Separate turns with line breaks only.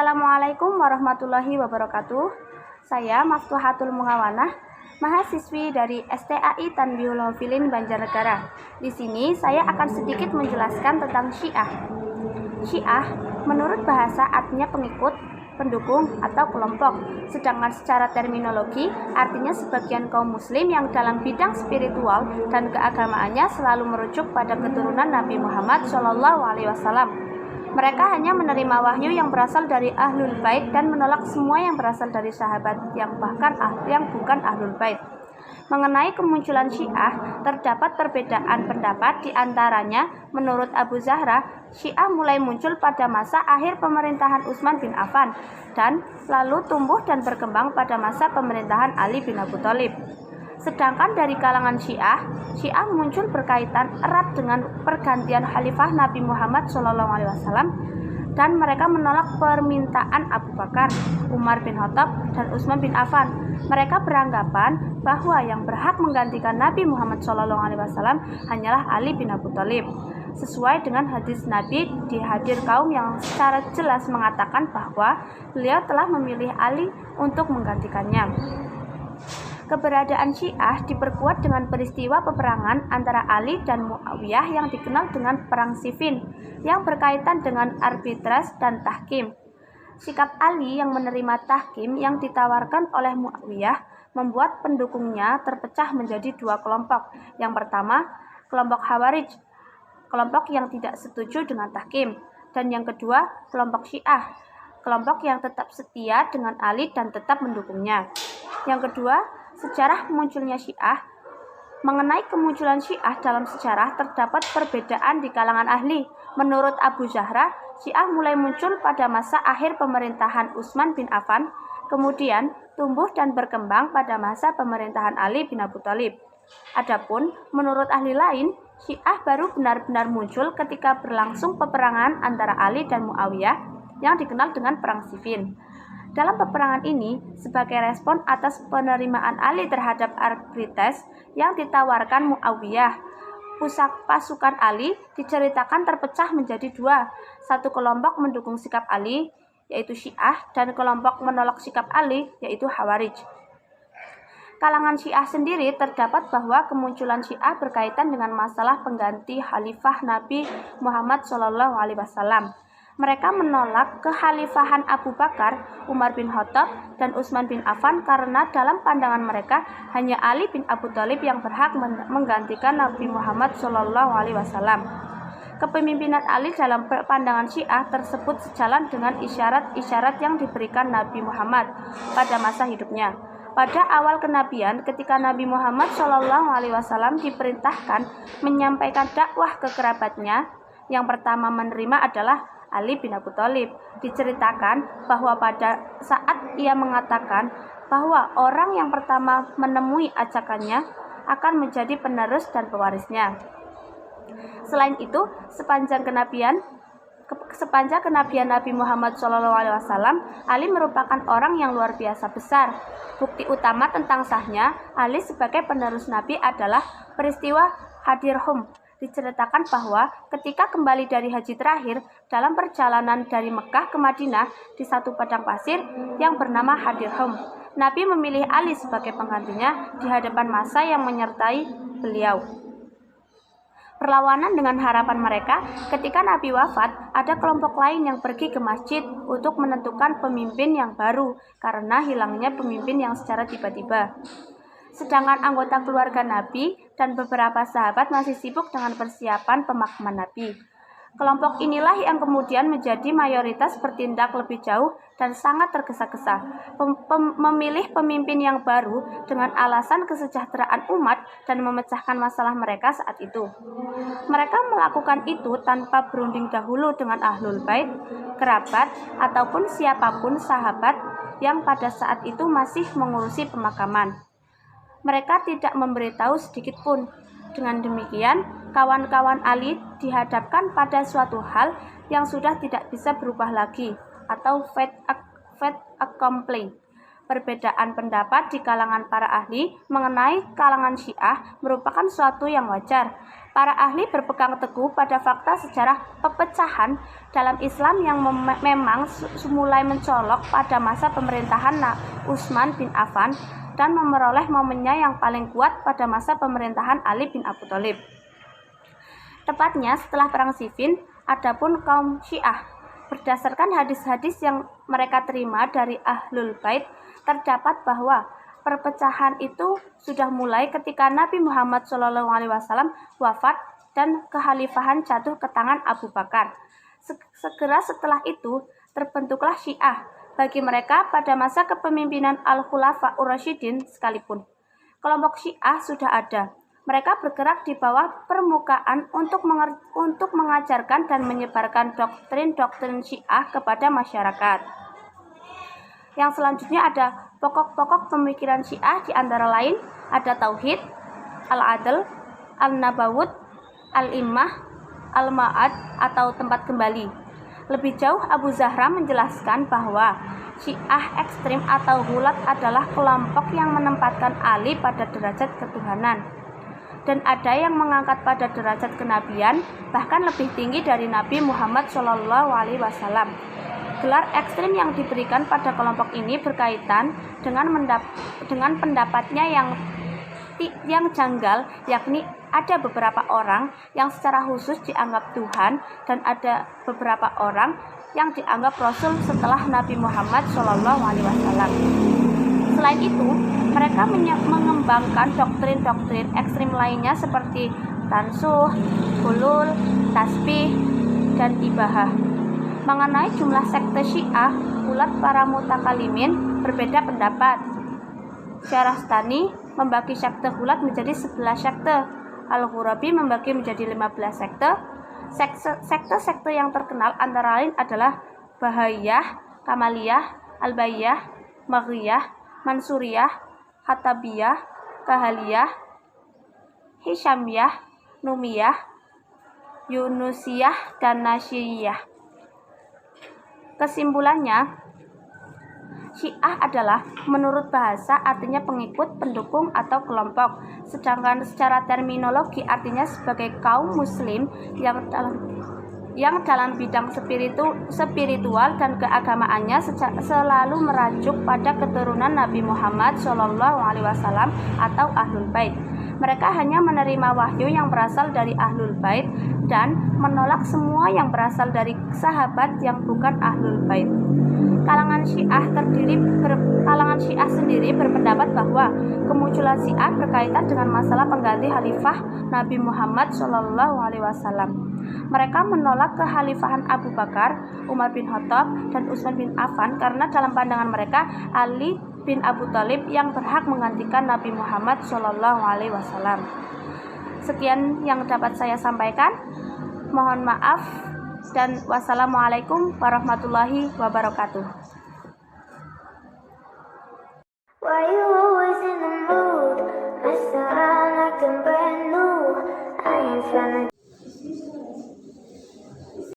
Assalamualaikum warahmatullahi wabarakatuh. Saya Maftuhatul Mungawanah, mahasiswi dari STAI Tanbihul Hafilin Banjarnegara. Di sini saya akan sedikit menjelaskan tentang Syiah. Syiah menurut bahasa artinya pengikut, pendukung, atau kelompok. Sedangkan secara terminologi artinya sebagian kaum muslim yang dalam bidang spiritual dan keagamaannya selalu merujuk pada keturunan Nabi Muhammad SAW. Mereka hanya menerima wahyu yang berasal dari Ahlul Bait dan menolak semua yang berasal dari sahabat yang bukan Ahlul Bait. Mengenai kemunculan Syiah, terdapat perbedaan pendapat di antaranya. Menurut Abu Zahra, Syiah mulai muncul pada masa akhir pemerintahan Utsman bin Affan dan lalu tumbuh dan berkembang pada masa pemerintahan Ali bin Abi Thalib. Sedangkan dari kalangan Syiah muncul berkaitan erat dengan pergantian khalifah Nabi Muhammad SAW dan mereka menolak permintaan Abu Bakar, Umar bin Khattab, dan Utsman bin Affan. Mereka beranggapan bahwa yang berhak menggantikan Nabi Muhammad SAW hanyalah Ali bin Abi Thalib. Sesuai dengan hadis Nabi di Hadir Kaum yang secara jelas mengatakan bahwa beliau telah memilih Ali untuk menggantikannya. Keberadaan Syiah diperkuat dengan peristiwa peperangan antara Ali dan Muawiyah yang dikenal dengan Perang Siffin, yang berkaitan dengan arbitras dan tahkim. Sikap Ali yang menerima tahkim yang ditawarkan oleh Muawiyah membuat pendukungnya terpecah menjadi dua kelompok. Yang pertama, kelompok Khawarij, kelompok yang tidak setuju dengan tahkim, dan yang kedua, kelompok Syiah, kelompok yang tetap setia dengan Ali dan tetap mendukungnya. Yang kedua, sejarah munculnya Syiah. Mengenai kemunculan Syiah dalam sejarah terdapat perbedaan di kalangan ahli. Menurut Abu Zahra, Syiah mulai muncul pada masa akhir pemerintahan Utsman bin Affan, kemudian tumbuh dan berkembang pada masa pemerintahan Ali bin Abi Thalib. Adapun menurut ahli lain, Syiah baru benar-benar muncul ketika berlangsung peperangan antara Ali dan Muawiyah yang dikenal dengan Perang Siffin. Dalam peperangan ini, sebagai respon atas penerimaan Ali terhadap arbitras yang ditawarkan Muawiyah, pasukan Ali diceritakan terpecah menjadi dua. Satu kelompok mendukung sikap Ali, yaitu Syiah, dan kelompok menolak sikap Ali, yaitu Khawarij. Kalangan Syiah sendiri terdapat bahwa kemunculan Syiah berkaitan dengan masalah pengganti khalifah Nabi Muhammad SAW. Mereka menolak kekhalifahan Abu Bakar, Umar bin Khattab, dan Utsman bin Affan karena dalam pandangan mereka hanya Ali bin Abi Thalib yang berhak menggantikan Nabi Muhammad SAW. Kepemimpinan Ali dalam pandangan Syiah tersebut sejalan dengan isyarat-isyarat yang diberikan Nabi Muhammad pada masa hidupnya. Pada awal kenabian, ketika Nabi Muhammad SAW diperintahkan menyampaikan dakwah ke kerabatnya, yang pertama menerima adalah Ali bin Abi Thalib. Diceritakan bahwa pada saat ia mengatakan bahwa orang yang pertama menemui ajakannya akan menjadi penerus dan pewarisnya. Selain itu, sepanjang kenabian Nabi Muhammad SAW, Ali merupakan orang yang luar biasa besar. Bukti utama tentang sahnya Ali sebagai penerus Nabi adalah peristiwa Hadir Hum. Diceritakan bahwa ketika kembali dari haji terakhir dalam perjalanan dari Mekah ke Madinah di satu padang pasir yang bernama Hadir Hum, Nabi memilih Ali sebagai penggantinya di hadapan massa yang menyertai beliau. Perlawanan dengan harapan mereka, ketika Nabi wafat, ada kelompok lain yang pergi ke masjid untuk menentukan pemimpin yang baru karena hilangnya pemimpin yang secara tiba-tiba. Sedangkan anggota keluarga Nabi dan beberapa sahabat masih sibuk dengan persiapan pemakaman Nabi. Kelompok inilah yang kemudian menjadi mayoritas bertindak lebih jauh dan sangat tergesa-gesa, memilih pemimpin yang baru dengan alasan kesejahteraan umat dan memecahkan masalah mereka saat itu. Mereka melakukan itu tanpa berunding dahulu dengan Ahlul Bait, kerabat, ataupun siapapun sahabat yang pada saat itu masih mengurusi pemakaman. Mereka tidak memberitahu sedikit pun. Dengan demikian, kawan-kawan Ali dihadapkan pada suatu hal yang sudah tidak bisa berubah lagi, atau fait accompli. Perbedaan pendapat di kalangan para ahli mengenai kalangan Syiah merupakan suatu yang wajar. Para ahli berpegang teguh pada fakta sejarah pepecahan dalam Islam yang memang mulai mencolok pada masa pemerintahan Utsman bin Affan dan memperoleh momennya yang paling kuat pada masa pemerintahan Ali bin Abi Thalib. Tepatnya setelah Perang Siffin, adapun kaum Syiah, berdasarkan hadis-hadis yang mereka terima dari Ahlul Bait, terdapat bahwa perpecahan itu sudah mulai ketika Nabi Muhammad SAW wafat dan kekhalifahan jatuh ke tangan Abu Bakar. Segera setelah itu terbentuklah Syiah bagi mereka pada masa kepemimpinan Al-Khulafa Ur-Rasyidin sekalipun. Kelompok Syiah sudah ada. Mereka bergerak di bawah permukaan untuk mengajarkan dan menyebarkan doktrin-doktrin Syiah kepada masyarakat. Yang selanjutnya ada pokok-pokok pemikiran Syiah, di antara lain ada Tauhid, Al-Adl, Al-Nabawut, Al-Immah, Al-Ma'ad atau tempat kembali. Lebih jauh, Abu Zahra menjelaskan bahwa Syiah ekstrim atau Ghulat adalah kelompok yang menempatkan Ali pada derajat ketuhanan, dan ada yang mengangkat pada derajat kenabian bahkan lebih tinggi dari Nabi Muhammad SAW. Gelar ekstrim yang diberikan pada kelompok ini berkaitan dengan pendapatnya yang janggal, yakni ada beberapa orang yang secara khusus dianggap Tuhan dan ada beberapa orang yang dianggap Rasul setelah Nabi Muhammad SAW. Selain itu, mereka mengembangkan doktrin-doktrin ekstrim lainnya seperti tansuh, hulul, tasbih, dan ibahah. Mengenai jumlah sekte Syiah, ulat para mutakalimin berbeda pendapat. Syarastani membagi sekte Ghulat menjadi 11 sekte. Al-Ghurabi membagi menjadi 15 sekte. Sekte-sekte yang terkenal antara lain adalah Bahaiyah, Kamaliyah, Albaiyah, Maghriyah, Mansuriyah, Khatabiyah, Kahaliyah, Hisyamiyah, Numiyah, Yunusiyah, dan Nasyiriyah. Kesimpulannya, Syiah adalah menurut bahasa artinya pengikut, pendukung, atau kelompok, sedangkan secara terminologi artinya sebagai kaum muslim yang dalam bidang spiritual dan keagamaannya selalu merajuk pada keturunan Nabi Muhammad SAW atau Ahlul Bait. Mereka hanya menerima wahyu yang berasal dari Ahlul Bait dan menolak semua yang berasal dari sahabat yang bukan Ahlul Bait. Kalangan Syiah sendiri berpendapat bahwa kemunculan Syiah berkaitan dengan masalah pengganti khalifah Nabi Muhammad SAW. Mereka menolak kekhalifahan Abu Bakar, Umar bin Khattab, dan Utsman bin Affan karena dalam pandangan mereka Ali bin Abi Thalib yang berhak menggantikan Nabi Muhammad SAW. Sekian yang dapat saya sampaikan. Mohon maaf dan wassalamualaikum warahmatullahi wabarakatuh. Why you always in the mood? Mess around like I'm brand new. I ain't tryna